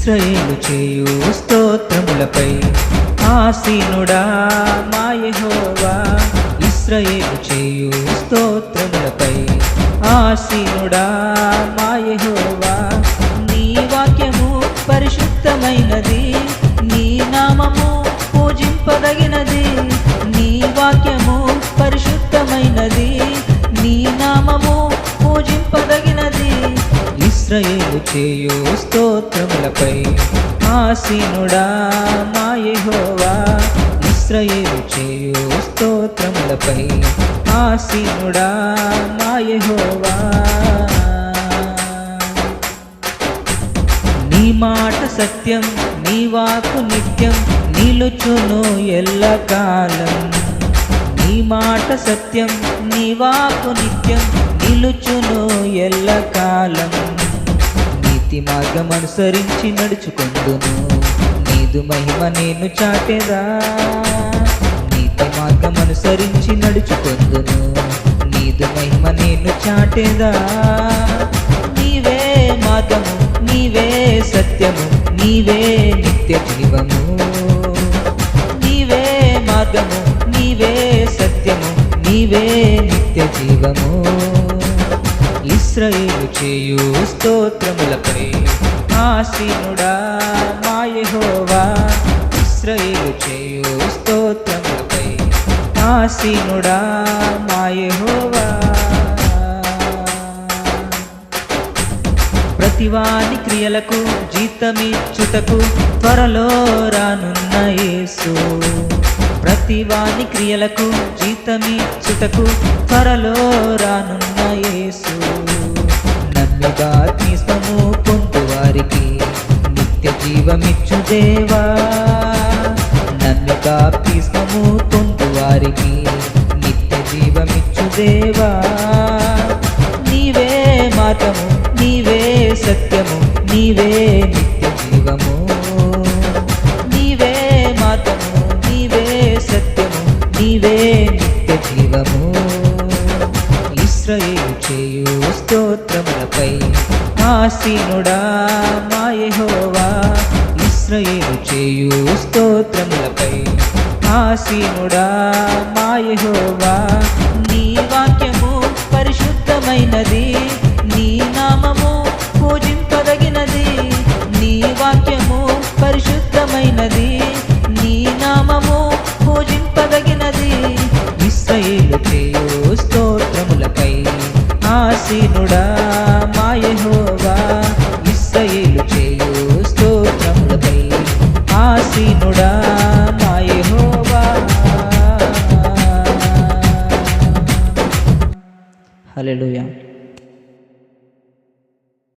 ఇశ్రాయేలు చేయు స్తోత్రములపై ఆసీనుడా మా యెహోవా. ఇశ్రాయేలు చేయు స్తోత్రములపై ఆసీనుడా మా యెహోవా. నీ వాక్యము పరిశుద్ధమైనది, నీ నామము పూజింపదగినది. నీ వాక్యము పరిశుద్ధమైనది, నీ నామము పూజింపదగినది. ఇశ్రాయేలు చేయు స్తోత్రములపై ఆసీనుడా మా యెహోవా. ఇశ్రాయేలు చేయు స్తోత్రములపై ఆసీనుడా మా యెహోవా. నీ మాట సత్యం, నీ వాక్కు నిత్యం, నిలుచును ఎల్లకాలం. నీ మాట సత్యం, నీ వాక్కు నిత్యం, నిలుచును ఎల్లకాలం. నీతి మార్గం అనుసరించి నడుచుకొందును, నీదు మహిమ నేను చాటెదా. నీతి మార్గం అనుసరించి నడుచుకొందును, నీదు మహిమ నేను చాటెదా. నీవే మార్గము, నీవే సత్యము, నీవే నిత్య జీవము. నీవే మార్గము, నీవే సత్యము, నీవే నిత్య జీవము. ఇశ్రాయేలు చేయు స్తోత్రములపై ఆసీనుడా మా యెహోవా. ఇశ్రాయేలు చేయు స్తోత్రములపై ఆసీనుడా మా యెహోవా. ప్రతివాని క్రియలకు జీతమిచ్చుటకు త్వరలో రానున్న యేసు. ప్రతివాని క్రియలకు జీతమిచ్చుటకు త్వరలో రానున్న యేసు. నన్ను బాప్తిస్మము పొందు వారికి నిత్య జీవమిచ్చు దేవా. నన్ను బాప్తిస్మము పొందు వారికి నిత్య జీవమిచ్చు దేవా. నీవే మార్గము, నీవే సత్యము, నీవే నిత్య జీవము. నీవే మార్గము, నీవే సత్యము, నీవే నిత్య జీవము. ఇశ్రాయేలు చేయు స్తోత్రములపై ఆసీనుడా మా యెహోవా. ఇశ్రాయేలు చేయు స్తోత్రములపై ఆసీనుడా మా యెహోవా. నీ వాక్యము పరిశుద్ధమైనది, నీ నామము పూజింపదగినది. నీ వాక్యము పరిశుద్ధమైనది, నీ నామము పూజింపదగినది. ఇశ్రాయేలు చేయు స్తోత్రములపై ఆసీనుడా మా యెహోవా. ఇశ్రాయేలు చేయు స్తోత్రములపై ఆసీనుడా మా యెహోవా. హల్లెలూయా.